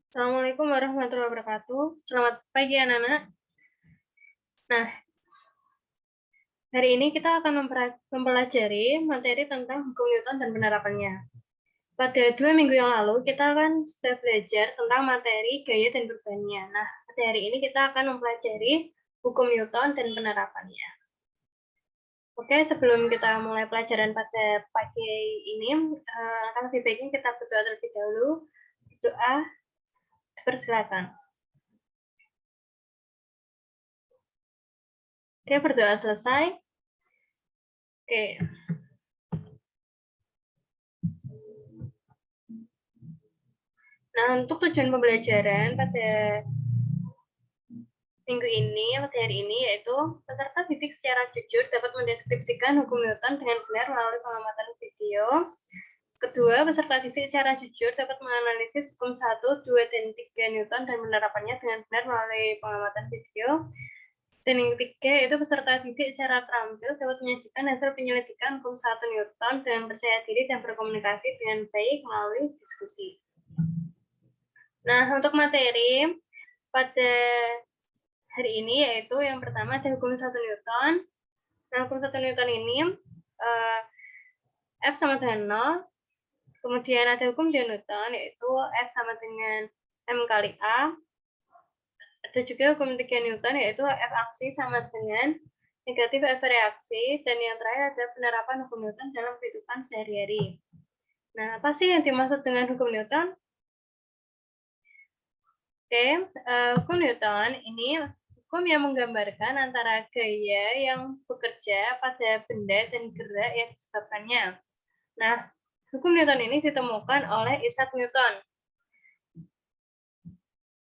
Assalamualaikum warahmatullahi wabarakatuh. Selamat pagi anak-anak. Nah, hari ini kita akan mempelajari materi tentang hukum Newton dan penerapannya. Pada 2 minggu yang lalu, kita akan sudah belajar tentang materi gaya dan bebannya. Nah, pada hari ini kita akan mempelajari hukum Newton dan penerapannya. Oke, sebelum kita mulai pelajaran pada pagi ini, akan lebih baiknya kita berdoa terlebih dahulu. Doa, persilakan. Oke, berdoa selesai. Oke. Nah, untuk tujuan pembelajaran pada minggu ini, pada hari ini, yaitu peserta didik secara jujur dapat mendeskripsikan hukum Newton dengan benar melalui pengamatan video. Kedua, peserta didik secara jujur dapat menganalisis hukum 1, 2, dan 3 Newton dan penerapannya dengan benar melalui pengamatan video. Dan yang ketiga, yaitu peserta didik secara terampil dapat menyajikan hasil penyelidikan hukum 1 Newton dengan percaya diri dan berkomunikasi dengan baik melalui diskusi. Nah, untuk materi pada hari ini yaitu yang pertama ada hukum 1 Newton. Nah, hukum 1 Newton ini F sama dengan 0. Kemudian ada hukum 2 Newton yaitu F sama dengan M kali A. Ada juga hukum 3 Newton yaitu F aksi sama dengan negatif F reaksi. Dan yang terakhir ada penerapan hukum Newton dalam kehidupan sehari-hari. Nah, apa sih yang dimaksud dengan hukum Newton? Oke, hukum Newton ini hukum yang menggambarkan antara gaya yang bekerja pada benda dan gerak yang disebabkannya. Nah, hukum Newton ini ditemukan oleh Isaac Newton.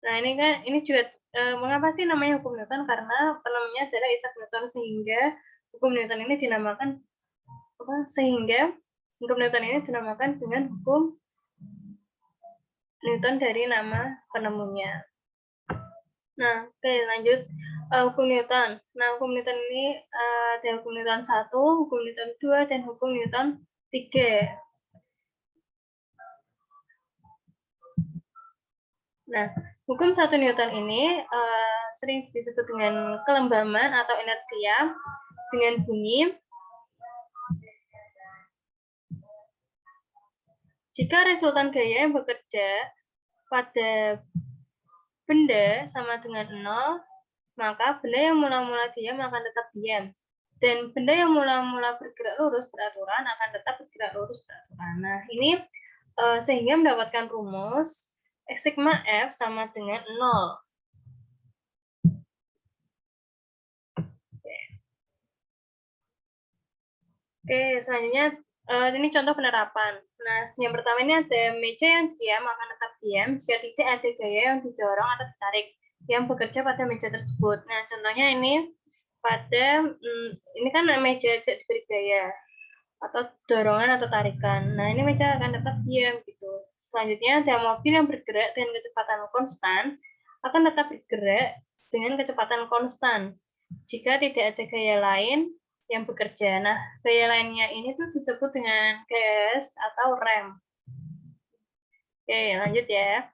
Nah, ini juga mengapa sih namanya hukum Newton? Karena penamanya adalah Isaac Newton, sehingga hukum Newton ini dinamakan dengan hukum Newton dari nama penemunya. Nah, oke, lanjut hukum Newton. Nah, hukum Newton ini ada hukum Newton 1, hukum Newton 2, dan hukum Newton 3. Nah, hukum 1 Newton ini sering disebut dengan kelembaman atau inersia dengan bunyi jika resultan gaya yang bekerja pada benda sama dengan 0, maka benda yang mula-mula diam akan tetap diam. Dan benda yang mula-mula bergerak lurus beraturan akan tetap bergerak lurus beraturan. Nah, ini sehingga mendapatkan rumus X sigma F sama dengan 0. Oke, selanjutnya ini contoh penerapan. Nah, yang pertama ini ada meja yang diam akan tetap diam jika tidak ada gaya yang didorong atau ditarik yang bekerja pada meja tersebut. Nah, contohnya ini pada ini kan meja tidak diberi gaya atau dorongan atau tarikan. Nah, ini meja akan tetap diam gitu. Selanjutnya ada mobil yang bergerak dengan kecepatan konstan akan tetap bergerak dengan kecepatan konstan jika tidak ada gaya lain yang bekerja. Nah, gaya lainnya ini tuh disebut dengan gas atau rem. Oke, lanjut ya.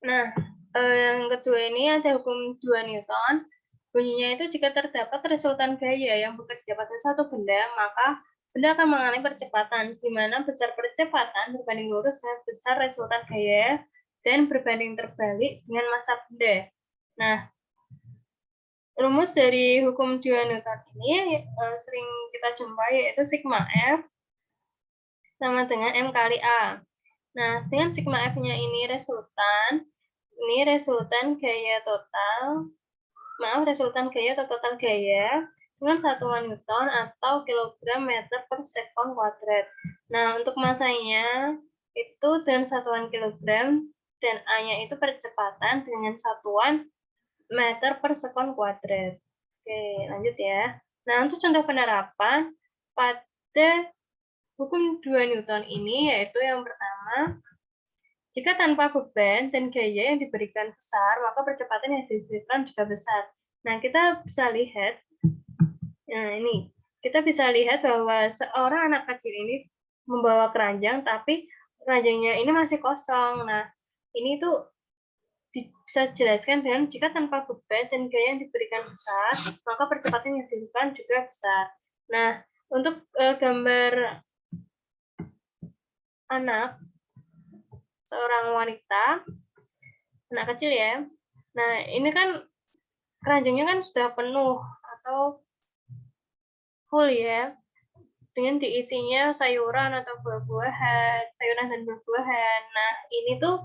Nah, yang kedua ini ada hukum 2 Newton. Bunyinya itu jika terdapat resultan gaya yang bekerja pada suatu benda, maka benda akan mengalami percepatan, di mana besar percepatan berbanding lurus dengan besar resultan gaya dan berbanding terbalik dengan massa benda. Nah, rumus dari hukum 2 Newton ini sering kita jumpai yaitu sigma F sama dengan M kali A. Nah, dengan sigma F-nya ini resultan gaya total, resultan gaya atau total gaya dengan satuan Newton atau kilogram meter per sekon kuadrat. Nah, untuk massanya itu dengan satuan kilogram dan A-nya itu percepatan dengan satuan meter per sekon kuadrat. Oke, lanjut ya. Nah, untuk contoh penerapan pada hukum 2 Newton ini yaitu yang pertama, jika tanpa beban dan gaya yang diberikan besar, maka percepatan yang dihasilkan juga besar. Nah, kita bisa lihat, kita bisa lihat bahwa seorang anak kecil ini membawa keranjang, tapi keranjangnya ini masih kosong. Nah, ini tuh bisa dijelaskan dengan jika tanpa beban dan gaya yang diberikan besar, maka percepatan yang dihasilkan juga besar. Nah, untuk gambar anak, seorang wanita, anak kecil ya. Nah, ini kan keranjangnya kan sudah penuh atau full ya, dengan diisinya sayuran atau buah-buahan, sayuran dan buah-buahan. Nah, ini tuh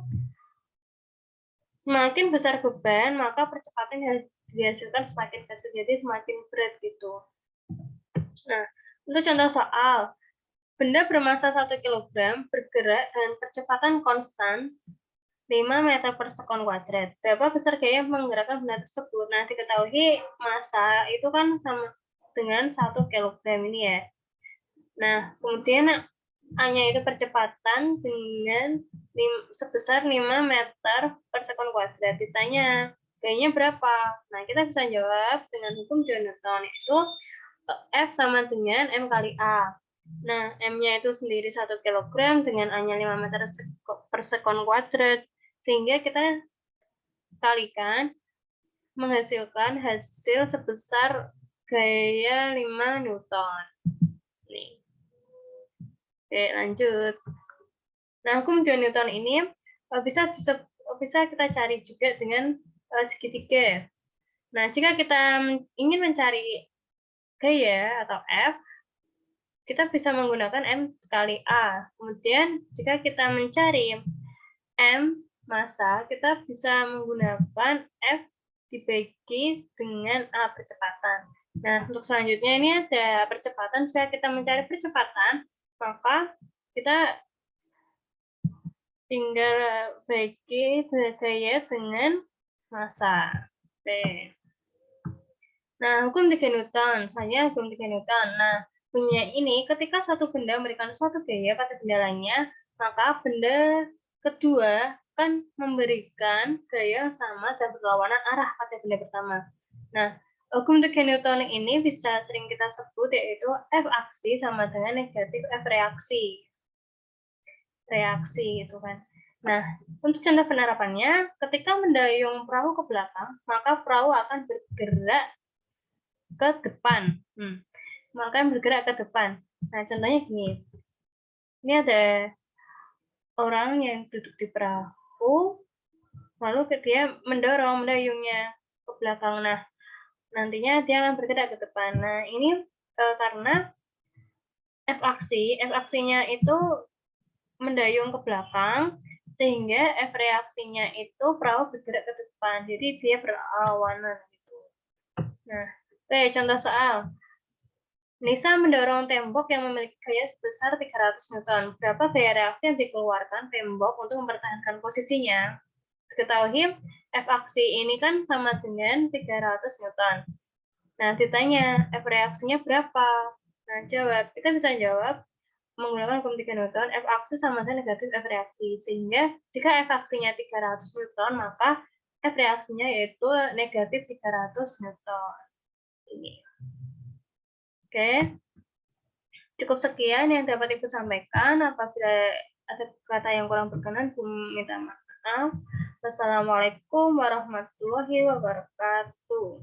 semakin besar beban, maka percepatan yang dihasilkan semakin kecil, jadi semakin berat gitu. Nah, untuk contoh soal, benda bermasa 1 kilogram bergerak dengan percepatan konstan 5 meter per sekon kuadrat. Berapa besar gaya menggerakkan benda tersebut? Nah, diketahui massa itu kan sama dengan 1 kilogram ini ya. Nah, kemudian A-nya itu percepatan dengan sebesar 5 meter per sekon kuadrat. Ditanya, gayanya berapa? Nah, kita bisa jawab dengan hukum John Newton, itu F sama dengan M kali A. Nah, M-nya itu sendiri 1 kilogram dengan A-nya 5 meter per sekon kuadrat. Sehingga kita kalikan menghasilkan hasil sebesar gaya 5 Newton. Nih. Oke, lanjut. Nah, hukum John Newton ini bisa kita cari juga dengan segitiga. Nah, jika kita ingin mencari gaya atau F, kita bisa menggunakan M kali A. Kemudian, jika kita mencari M massa, kita bisa menggunakan F dibagi dengan A percepatan. Nah, untuk selanjutnya ini ada percepatan. Jika kita mencari percepatan, maka kita tinggal bagi gaya dengan massa. Oke. Nah, hukum 3 Newton. Selanjutnya hukum 3 Newton. Nah, bunyinya ini, ketika suatu benda memberikan suatu gaya pada benda lainnya, maka benda kedua akan memberikan gaya yang sama dan berlawanan arah pada benda pertama. Nah, hukum 3 Newton ini bisa sering kita sebut yaitu F aksi sama dengan negatif F reaksi. Reaksi itu kan. Nah, untuk contoh penerapannya, ketika mendayung perahu ke belakang, maka perahu akan bergerak ke depan. Maka bergerak ke depan. Nah, contohnya gini. Ini ada orang yang duduk di perahu, lalu dia mendorong dayungnya ke belakang. Nah, nantinya dia akan bergerak ke depan. Nah, ini karena F aksinya itu mendayung ke belakang, sehingga F reaksinya itu perahu bergerak ke depan. Jadi dia berlawanan gitu. Nah, contoh soal. Nisa mendorong tembok yang memiliki gaya sebesar 300 Newton. Berapa gaya reaksi yang dikeluarkan tembok untuk mempertahankan posisinya? Diketahui F aksi ini kan sama dengan 300 Newton. Nah, ditanya F reaksinya berapa? Nah, jawab. Kita bisa jawab menggunakan hukum 3 Newton, F aksi sama dengan negatif F reaksi. Sehingga jika F aksinya 300 Newton, maka F reaksinya yaitu negatif 300 Newton. Ini. Oke. Cukup sekian yang dapat Ibu sampaikan. Apabila ada kata yang kurang berkenan, Ibu minta maaf. Wassalamualaikum warahmatullahi wabarakatuh.